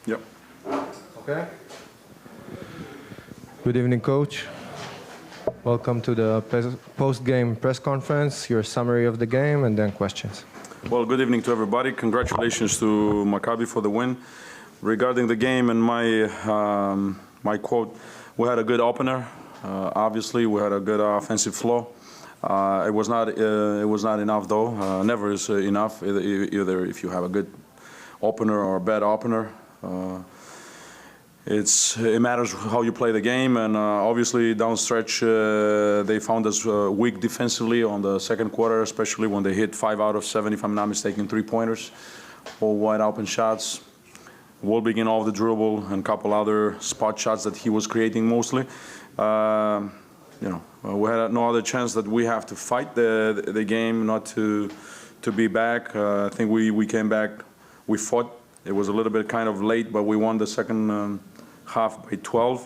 Yep. Okay. Good evening, Coach. Welcome to the post-game press conference, your summary of the game, and then questions. Well, good evening to everybody. Congratulations to Maccabi for the win. Regarding the game and my quote, we had a good opener. Obviously, we had a good offensive flow. It was not enough though. Never is enough, either if you have a good opener or a bad opener. It matters how you play the game, and obviously down stretch they found us weak defensively on the second quarter, especially when they hit 5 out of 7, if I'm not mistaken, 3-pointers, all wide open shots. Will begin all the dribble and a couple other spot shots that he was creating mostly. We had no other chance that we have to fight the game, not to be back. I think we came back, we fought. It was a little bit kind of late, but we won the second half by 12.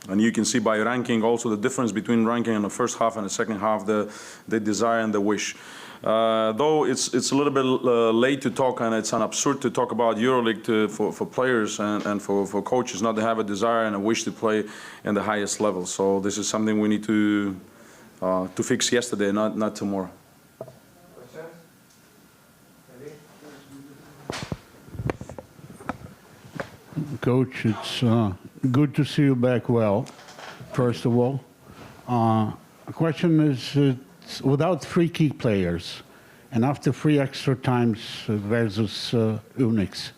And you can see by ranking also the difference between ranking in the first half and the second half, the desire and the wish. Though it's a little bit late to talk, and it's an absurd to talk about Euroleague for players and for coaches not to have a desire and a wish to play in the highest level. So this is something we need to fix yesterday, not tomorrow. Coach, it's good to see you back well, first of all. The question is, without 3 key players and after 3 extra times versus Unix,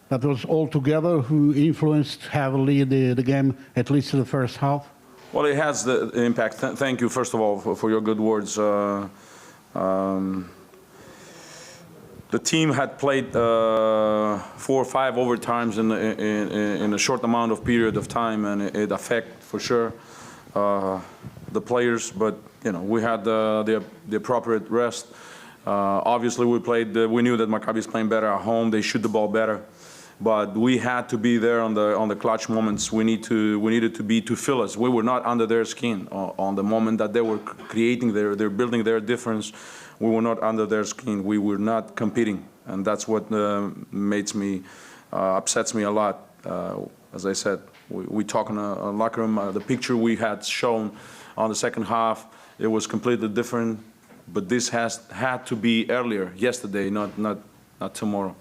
that was all together who influenced heavily the game, at least in the first half? Well, it has the impact. Thank you, first of all, for your good words. The team had played 4 or 5 overtimes in a short amount of period of time, and it affected for sure the players. But we had the appropriate rest. Obviously, we knew that Maccabi is playing better at home. They shoot the ball better, but we had to be there on the clutch moments. We needed to be to fill us. We were not under their skin on the moment that they were creating they're building their difference. We were not under their skin. We were not competing, and that's what upsets me a lot. As I said, we talk in a locker room. The picture we had shown on the second half, it was completely different. But this had to be earlier, yesterday, not tomorrow.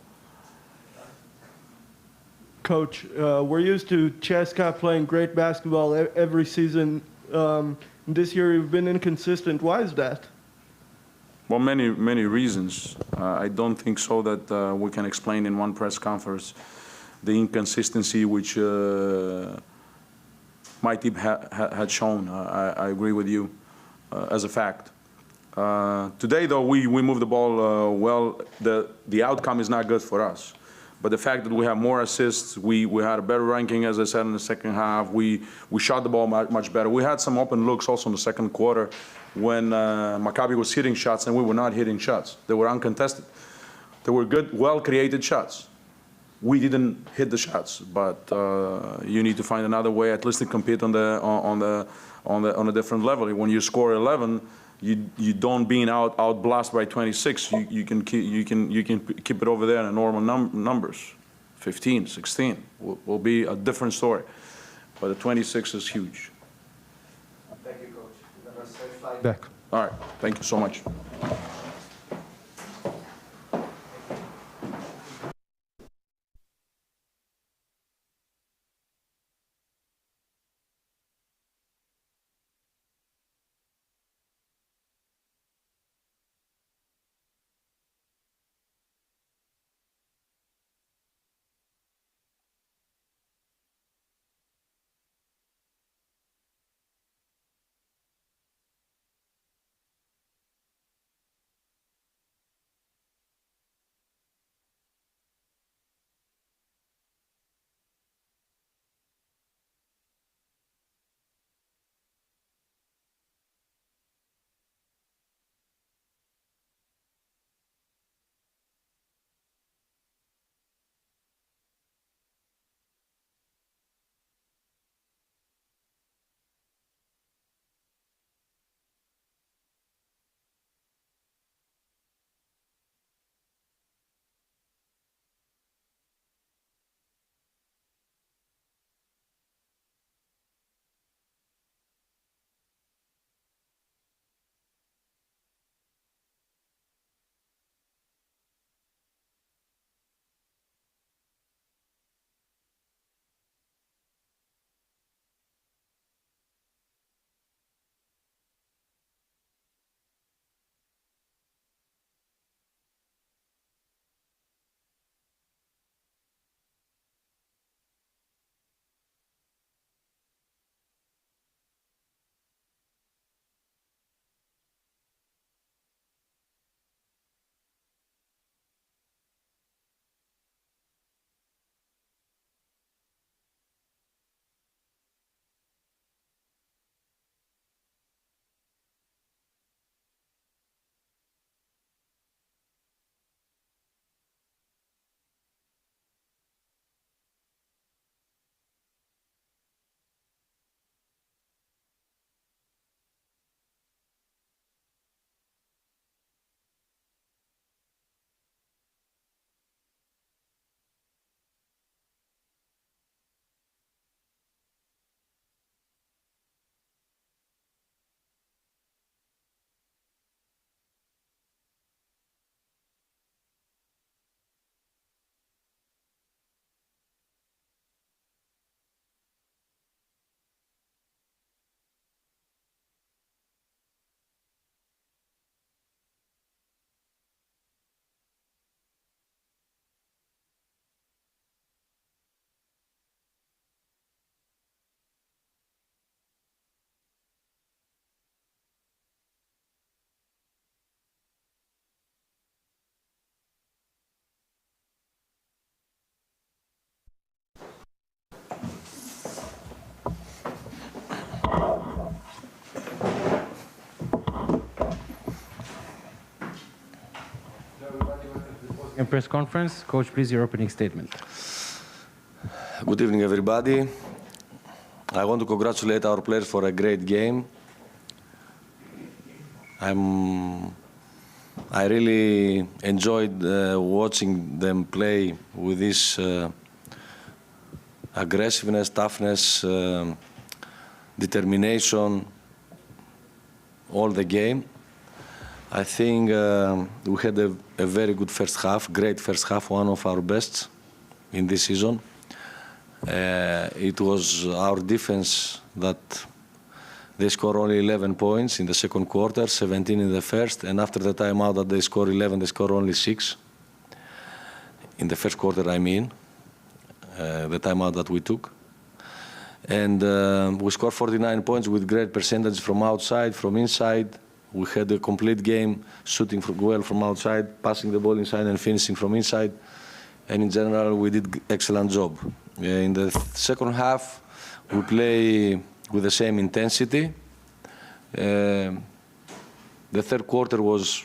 Coach, we're used to CSKA playing great basketball every season. This year you've been inconsistent. Why is that? Well, many reasons. I don't think so that we can explain in one press conference the inconsistency which my team had shown. I agree with you as a fact. Today, though, we moved the ball well. The outcome is not good for us. But the fact that we have more assists, we had a better ranking, as I said, in the second half. We shot the ball much better. We had some open looks also in the second quarter when Maccabi was hitting shots and we were not hitting shots. They were uncontested. They were good, well-created shots. We didn't hit the shots, but you need to find another way, at least to compete on a different level. When you score 11, you don't being outblast by 26. You can keep it over there in normal numbers. 15, 16 will be a different story, but the 26 is huge. Thank you, Coach. Have a safe flight back. All right. Thank you so much. press conference. Coach, please, your opening statement. Good evening, everybody. I want to congratulate our players for a great game. I really enjoyed watching them play with this aggressiveness, toughness, determination, all the game. I think we had a very good first half, great first half, one of our best in this season. It was our defense that they scored only 11 points in the second quarter, 17 in the first, and after the timeout that they scored 11, they scored only 6. In the first quarter, I mean, the timeout that we took. And we scored 49 points with great percentage from outside, from inside. We had a complete game, shooting well from outside, passing the ball inside and finishing from inside. And in general, we did excellent job. In the second half, we play with the same intensity. The third quarter was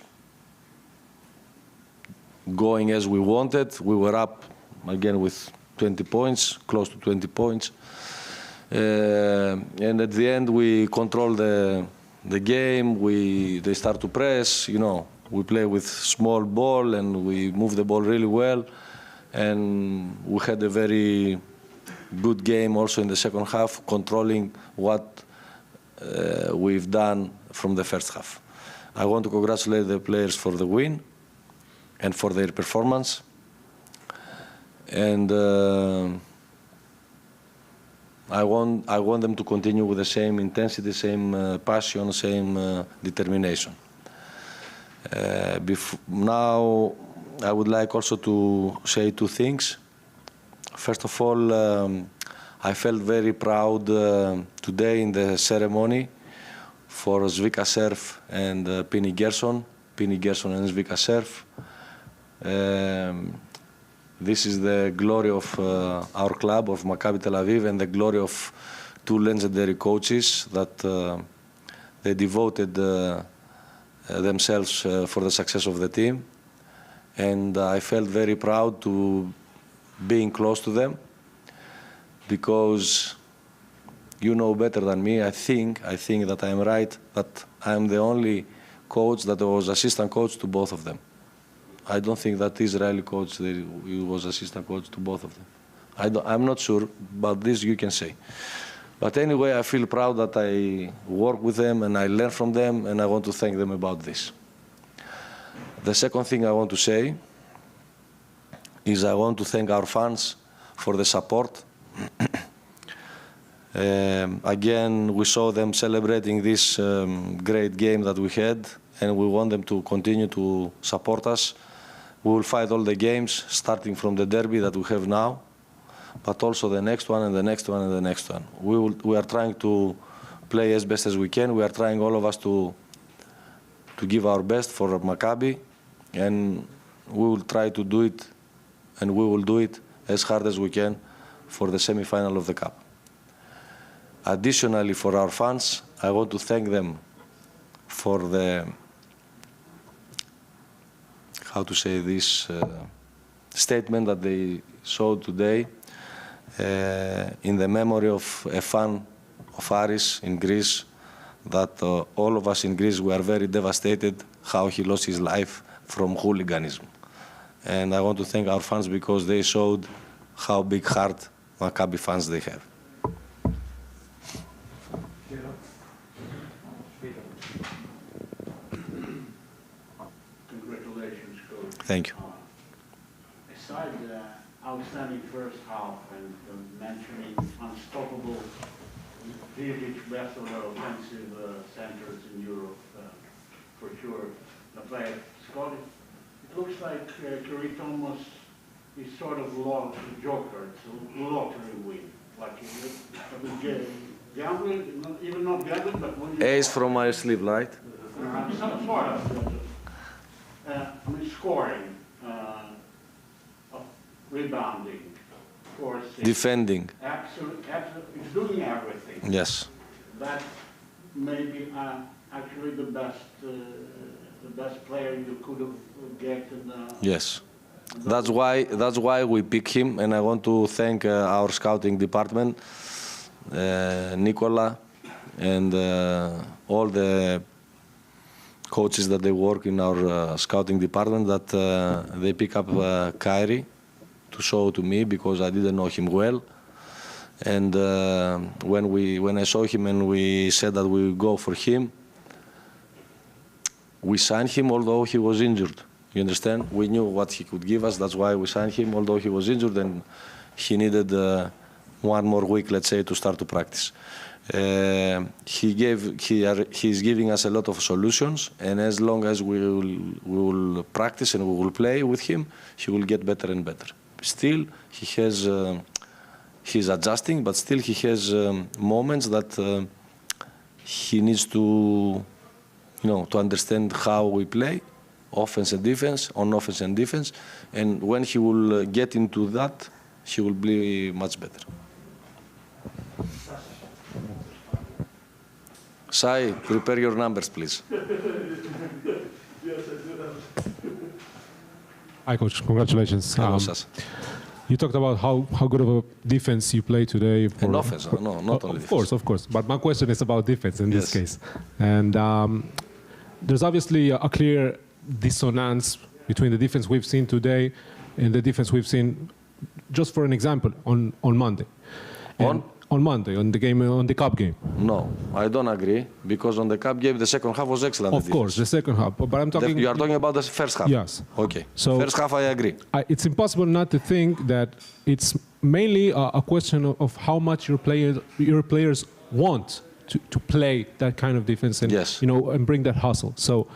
going as we wanted. We were up again with 20 points, close to 20 points. And at the end, we controlled the game. They start to press, you know. We play with small ball and we move the ball really well. And we had a very good game also in the second half, controlling what we've done from the first half. I want to congratulate the players for the win and for their performance. And I want them to continue with the same intensity, same passion, same determination. Now, I would like also to say two things. First of all, I felt very proud today in the ceremony for Zvika Serf and Pini Gerson and Zvika Serf. This is the glory of our club, of Maccabi Tel Aviv, and the glory of two legendary coaches that they devoted themselves for the success of the team. And I felt very proud to being close to them, because you know better than me, I think that I am right, that I am the only coach that was assistant coach to both of them. I don't think that Israeli coach he was assistant coach to both of them. I'm not sure, but this you can say. But anyway, I feel proud that I work with them and I learn from them, and I want to thank them about this. The second thing I want to say is I want to thank our fans for the support. Again, we saw them celebrating this great game that we had, and we want them to continue to support us. We will fight all the games, starting from the derby that we have now, but also the next one and the next one and the next one. We are trying to play as best as we can. We are trying, all of us, to give our best for Maccabi, and we will try to do it, and we will do it as hard as we can for the semi-final of the Cup. Additionally, for our fans, I want to thank them for the, how to say this, statement that they showed today in the memory of a fan of Aris in Greece, that all of us in Greece were very devastated how he lost his life from hooliganism. And I want to thank our fans because they showed how big heart Maccabi fans they have. Congratulations, Coach. Thank you. Aside the outstanding first half and mentioning unstoppable, Vivic, best of the offensive centers in Europe, for sure, the player Scott, it looks like Kerry Thomas is sort of a joker. It's a lottery win. Like gambling, even not gambling, but when you... Ace from my sleeve, right? Some sort of. I mean, scoring, rebounding, forcing. Defending. Absolutely, it's doing everything. Yes. That may be actually the best player you could have gotten. Yes. That's why we pick him, and I want to thank our scouting department, Nicola, and all the coaches that they work in our scouting department, that they pick up Kyrie to show to me, because I didn't know him well. And when I saw him and we said that we would go for him, we signed him although he was injured. You understand? We knew what he could give us. That's why we signed him, although he was injured and he needed one more week, let's say, to start to practice. He's giving us a lot of solutions, and as long as we will practice and we will play with him, he will get better and better. Still, he's adjusting, but still he has moments that he needs to, to understand how we play, offense and defense, on offense and defense, and when he will get into that, he will be much better. Sai, prepare your numbers, please. Hi, Coach. Congratulations. Hello, Sas. You talked about how good of a defense you play today. And offense, no, not only defense. Of course. But my question is about defense in this case. And there's obviously a clear dissonance between the defense we've seen today and the defense we've seen, just for an example, on Monday. On Monday, on the cup game. No, I don't agree, because on the cup game, the second half was excellent. Of course, the second half. But I'm talking... You are talking about the first half? Yes. Okay. So first half, I agree. It's impossible not to think that it's mainly a question of how much your players want to play that kind of defense and, and bring that hustle. So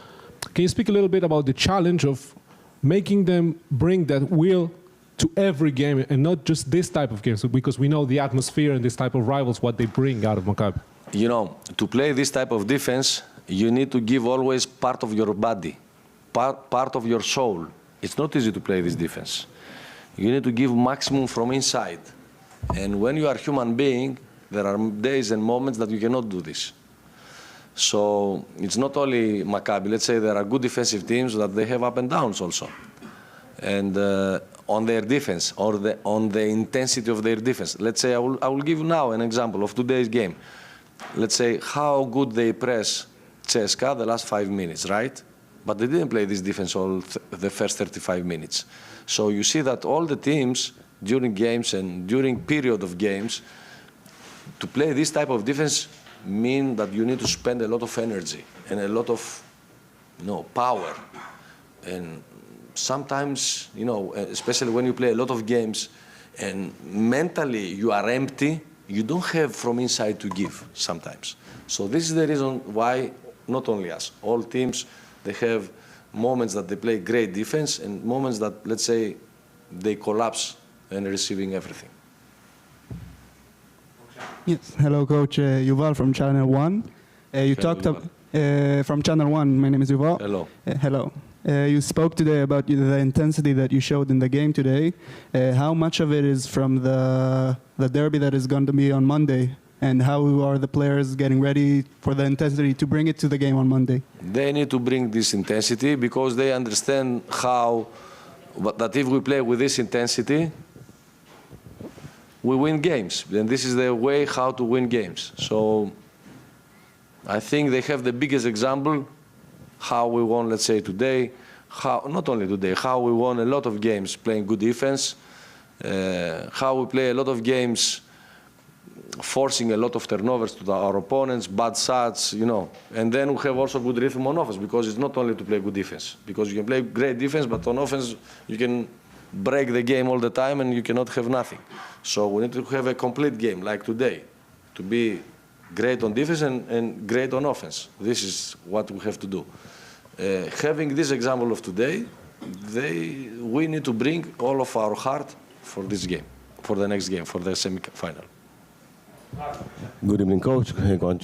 can you speak a little bit about the challenge of making them bring that will to every game and not just this type of games, because we know the atmosphere and this type of rivals, what they bring out of Maccabi? To play this type of defense, you need to give always part of your body, part of your soul. It's not easy to play this defense. You need to give maximum from inside. And when you are a human being, there are days and moments that you cannot do this. So it's not only Maccabi. Let's say there are good defensive teams that they have up and downs also. And on their defense, or on the intensity of their defense. Let's say I will give you now an example of today's game. Let's say how good they press CSKA the last 5 minutes, right? But they didn't play this defense all the first 35 minutes. So you see that all the teams during games and during period of games, to play this type of defense mean that you need to spend a lot of energy and a lot of power. And sometimes, especially when you play a lot of games and mentally you are empty, you don't have from inside to give sometimes. So this is the reason why, not only us, all teams, they have moments that they play great defense and moments that, let's say, they collapse and receiving everything. Yes, hello, Coach. Yuval from Channel 1. You talked from Channel 1. My name is Yuval. Hello. Hello. You spoke today about the intensity that you showed in the game today. How much of it is from the derby that is going to be on Monday? And how are the players getting ready for the intensity to bring it to the game on Monday? They need to bring this intensity because they understand that if we play with this intensity, we win games. And this is the way how to win games. So I think they have the biggest example how we won, let's say, today, not only today, how we won a lot of games playing good defense, how we play a lot of games forcing a lot of turnovers to our opponents, bad shots, and then we have also good rhythm on offense, because it's not only to play good defense, because you can play great defense, but on offense you can break the game all the time and you cannot have nothing. So we need to have a complete game, like today, to be great on defense and great on offense. This is what we have to do. Having this example of today, we need to bring all of our heart for this game, for the next game, for the semi-final. Good evening, Coach.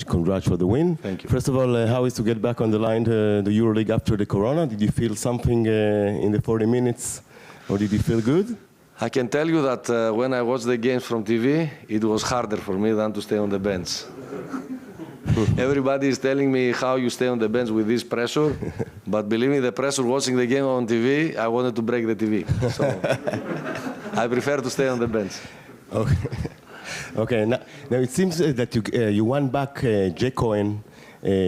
Congrats for the win. Thank you. First of all, how is to get back on the line to the EuroLeague after the Corona? Did you feel something in the 40 minutes, or did you feel good? I can tell you that when I watched the games from TV, it was harder for me than to stay on the bench. Everybody is telling me how you stay on the bench with this pressure. But believe me, the pressure watching the game on TV, I wanted to break the TV. So I prefer to stay on the bench. Okay. Okay. Now it seems that you won back Jay Cohen,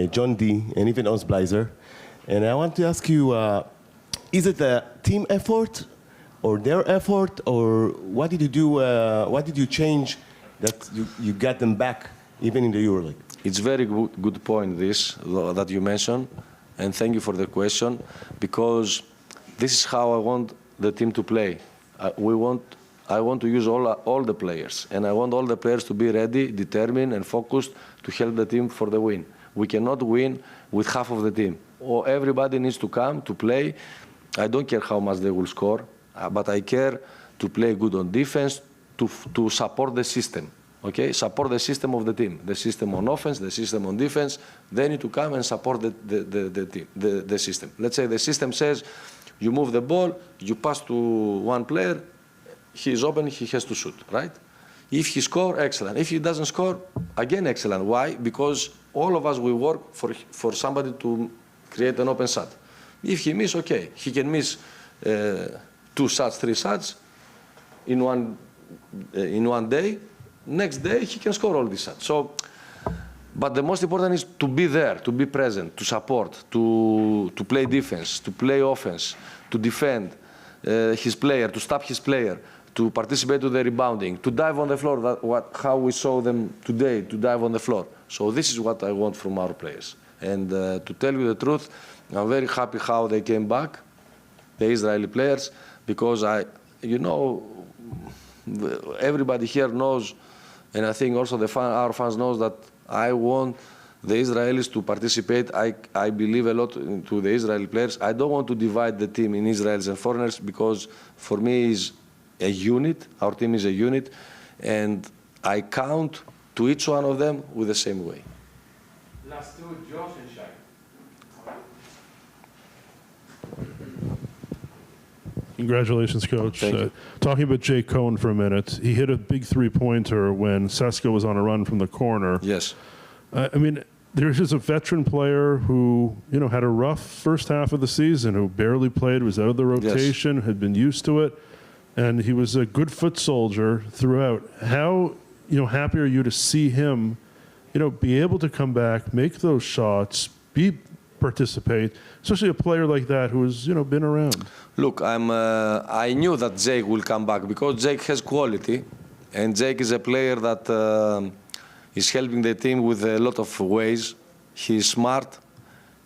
John D, and even Oz Bleiser. And I want to ask you, is it a team effort or their effort, or what did you do, what did you change that you got them back even in the EuroLeague? It's very good point, this, that you mentioned, and thank you for the question, because this is how I want the team to play. I want to use all the players, and I want all the players to be ready, determined, and focused to help the team for the win. We cannot win with half of the team. Or everybody needs to come to play. I don't care how much they will score, but I care to play good on defense, to support the system. Okay, support the system of the team, the system on offense, the system on defense. They need to come and support the team, the system. Let's say the system says, you move the ball, you pass to one player, he is open, he has to shoot, right? If he scores, excellent. If he doesn't score, again, excellent. Why? Because all of us, we work for somebody to create an open shot. If he miss, okay, he can miss 2 shots, 3 shots in one day. Next day, he can score all these shots. So, but the most important is to be there, to be present, to support, to play defense, to play offense, to defend his player, to stop his player, to participate to the rebounding, to dive on the floor, how we saw them today, to dive on the floor. So this is what I want from our players. And to tell you the truth, I'm very happy how they came back, the Israeli players, because everybody here knows, and I think also our fans knows that I want the Israelis to participate. I believe a lot into the Israeli players. I don't want to divide the team in Israelis and foreigners, because for me it's a unit. Our team is a unit, and I count to each one of them with the same way. Last two, Josh and Shai. Congratulations, Coach. Thank you. Talking about Jay Cohen for a minute, he hit a big three-pointer when CSKA was on a run from the corner. Yes. I mean, there's just a veteran player who, had a rough first half of the season, who barely played, was out of the rotation, Yes. had been used to it, and he was a good foot soldier throughout. How, happy are you to see him, be able to come back, make those shots, participate, especially a player like that who has, been around? Look, I knew that Jake will come back, because Jake has quality, and Jake is a player that is helping the team with a lot of ways. He's smart.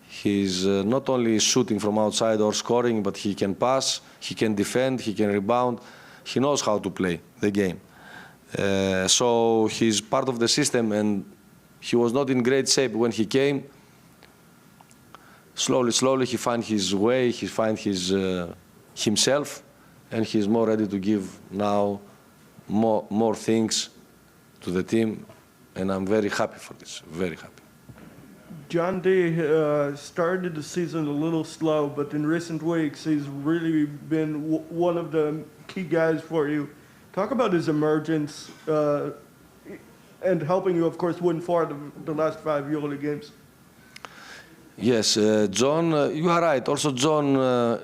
He's not only shooting from outside or scoring, but he can pass, he can defend, he can rebound. He knows how to play the game. So he's part of the system, and he was not in great shape when he came. Slowly, he finds his way, he finds himself, and he's more ready to give now more things to the team, and I'm very happy for this, very happy. John D. Started the season a little slow, but in recent weeks, he's really been one of the key guys for you. Talk about his emergence and helping you, of course, win 4 of the last 5 EuroLeague games. Yes, John, you are right. Also, John,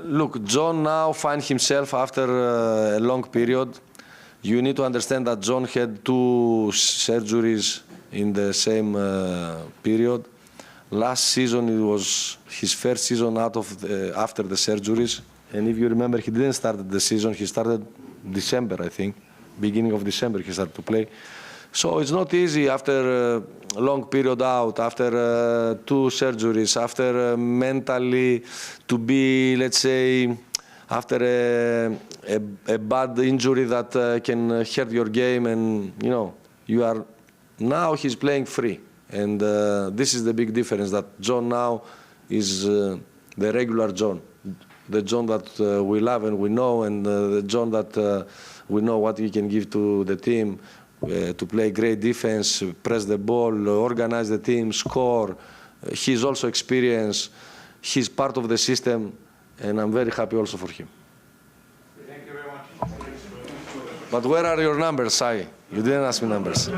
look, John now finds himself after a long period. You need to understand that John had 2 surgeries in the same period. Last season, it was his first season out of after the surgeries. And if you remember, he didn't start the season. He started December, I think. Beginning of December, he started to play. So it's not easy after a long period out, after 2 surgeries, after mentally to be, let's say, after a bad injury that can hurt your game, and you are now he's playing free, and this is the big difference, that John now is the regular John, the John that we love and we know, and the John that we know what he can give to the team. To play great defense, press the ball, organize the team, score. He's also experienced. He's part of the system, and I'm very happy also for him. Thank you very much. But where are your numbers, Sai? You didn't ask me numbers.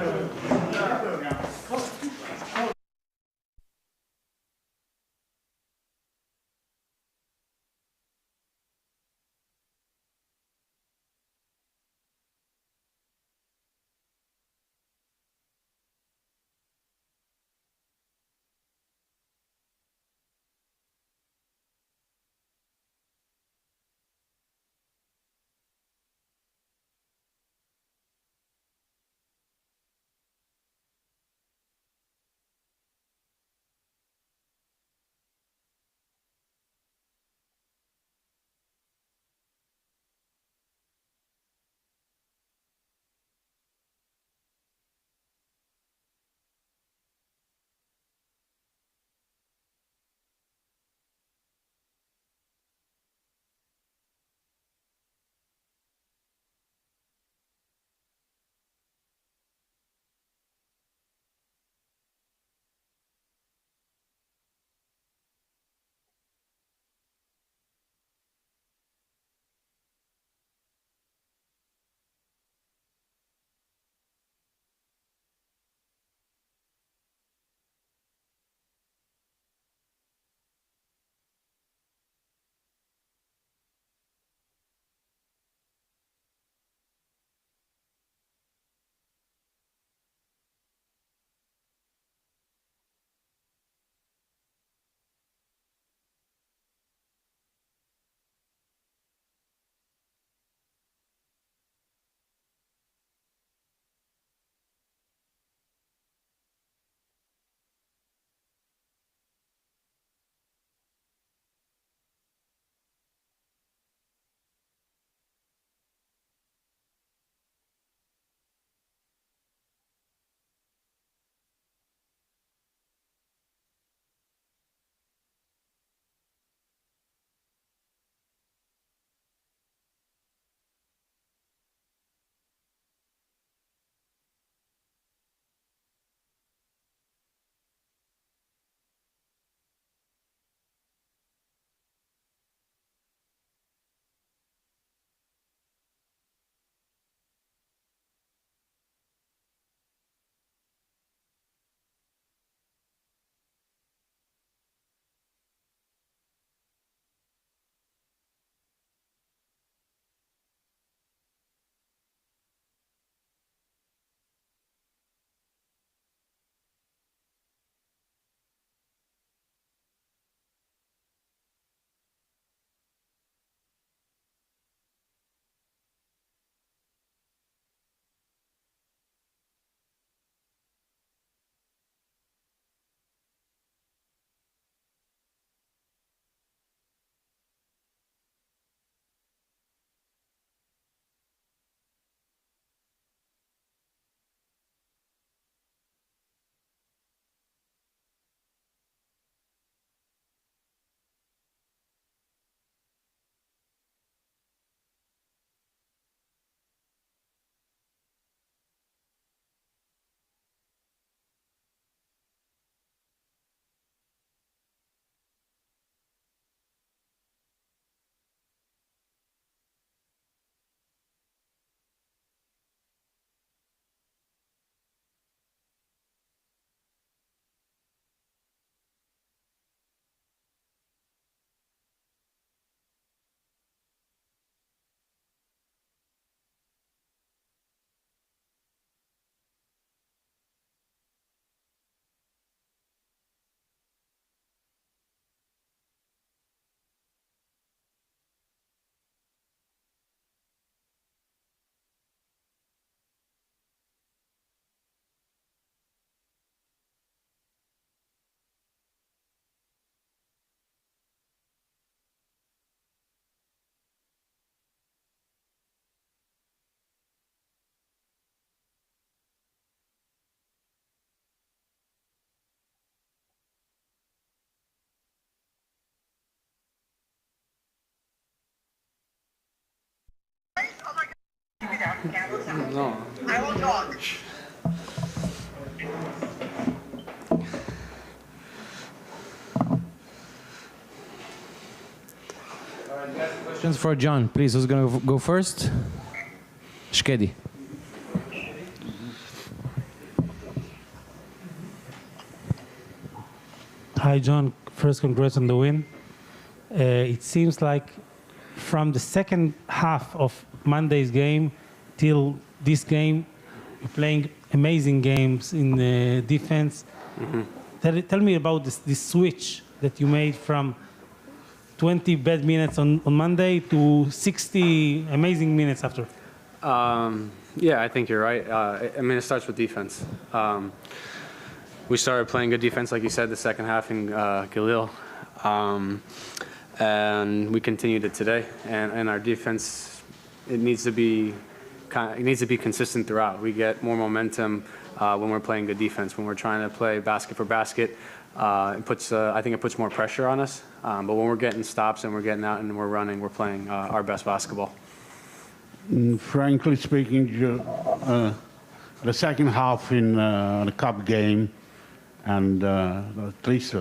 No. I will talk. Questions for John, please. Who's going to go first? Shkedi. Hi, John. First, congrats on the win. It seems like from the second half of Monday's game till this game, you're playing amazing games in defense. Tell me about this switch that you made from 20 bad minutes on Monday to 60 amazing minutes after. Yeah, I think you're right. I mean, it starts with defense. We started playing good defense, like you said, the second half in Galil. And we continued it today. And our defense, it needs to be consistent throughout. We get more momentum when we're playing good defense. When we're trying to play basket for basket, I think it puts more pressure on us. But when we're getting stops and we're getting out and we're running, we're playing our best basketball. Frankly speaking, the second half in the cup game, and at least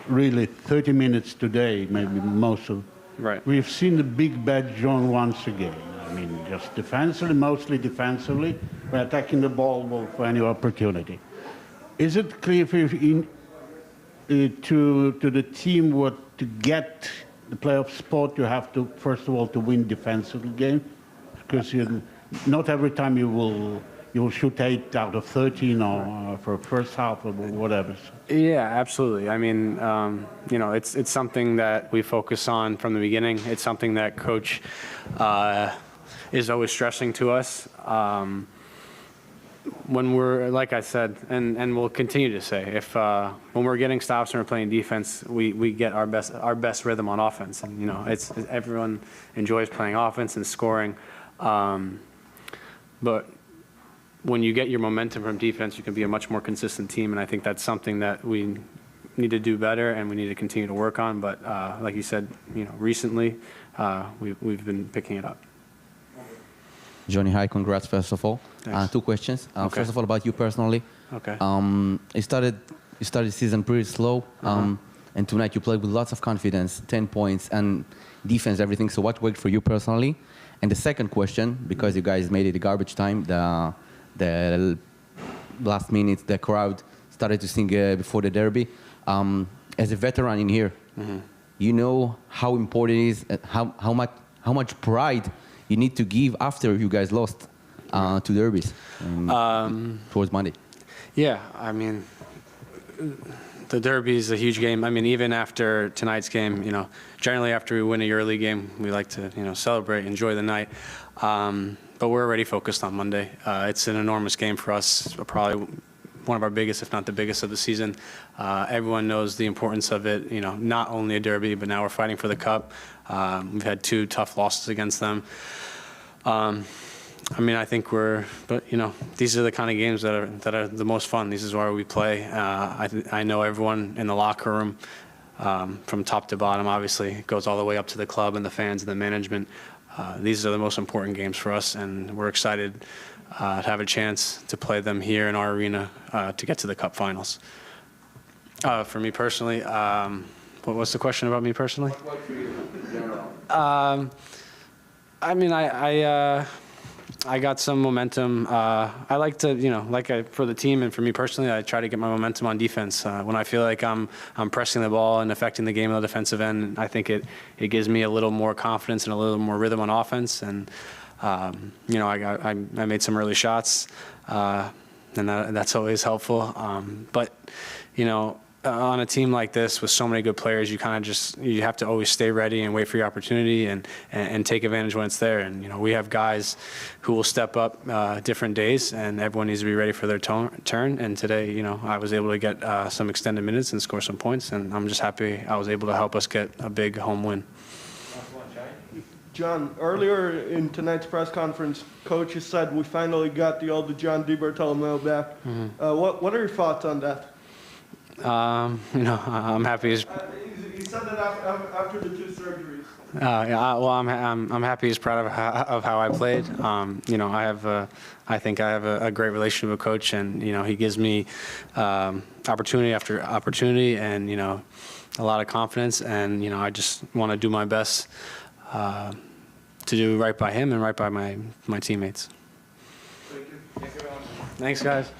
really 30 minutes today, maybe most of. Right. We've seen the big bad John once again. I mean, just defensively, mostly defensively, we're attacking the ball for any opportunity. Is it clear to the team what to get the playoff spot? You have to first of all to win defensive game, because not every time you will shoot 8 out of 13 or for first half or whatever. Yeah, absolutely. I mean, it's something that we focus on from the beginning. It's something that Coach is always stressing to us. When we're, like I said, and we'll continue to say, if when we're getting stops and we're playing defense, we get our best rhythm on offense. And it's everyone enjoys playing offense and scoring, but when you get your momentum from defense, you can be a much more consistent team, and I think that's something that we need to do better and we need to continue to work on. But like you said, recently we've been picking it up. Johnny, hi, congrats first of all. Two questions. Okay. First of all, about you personally. Okay. You started the season pretty slow, and tonight you played with lots of confidence, 10 points and defense, everything. So what worked for you personally? And the second question, because you guys made it a garbage time, the last minute, the crowd started to sing before the derby. As a veteran in here, you know how important it is, how much pride you need to give after you guys lost to derbies towards Monday. Yeah, I mean, the derby is a huge game. I mean, even after tonight's game, generally after we win a EuroLeague game, we like to, celebrate, enjoy the night. But we're already focused on Monday. It's an enormous game for us, probably one of our biggest, if not the biggest of the season. Everyone knows the importance of it, not only a derby, but now we're fighting for the cup. We've had 2 tough losses against them. I mean, I think these are the kind of games that are the most fun. This is why we play. I know everyone in the locker room, from top to bottom, obviously, it goes all the way up to the club and the fans and the management. These are the most important games for us, and we're excited to have a chance to play them here in our arena to get to the Cup Finals. For me personally, what was the question about me personally? What for you in general? I mean, I got some momentum. I like to, for the team and for me personally, I try to get my momentum on defense. When I feel like I'm pressing the ball and affecting the game on the defensive end, I think it gives me a little more confidence and a little more rhythm on offense. And I made some early shots, and that's always helpful. But on a team like this with so many good players, you have to always stay ready and wait for your opportunity and take advantage when it's there. And we have guys who will step up different days, and everyone needs to be ready for their turn. And today, I was able to get some extended minutes and score some points, and I'm just happy I was able to help us get a big home win. John, earlier in tonight's press conference, Coach has said we finally got the old John DiBartolomeo back. What are your thoughts on that? I'm happy. He said that after the 2 surgeries. Well, I'm happy. He's proud of how I played. You know, I think I have a great relationship with Coach, and you know, he gives me opportunity after opportunity, and you know, a lot of confidence. And you know, I just want to do my best to do right by him and right by my teammates. Thank you. Thanks, guys.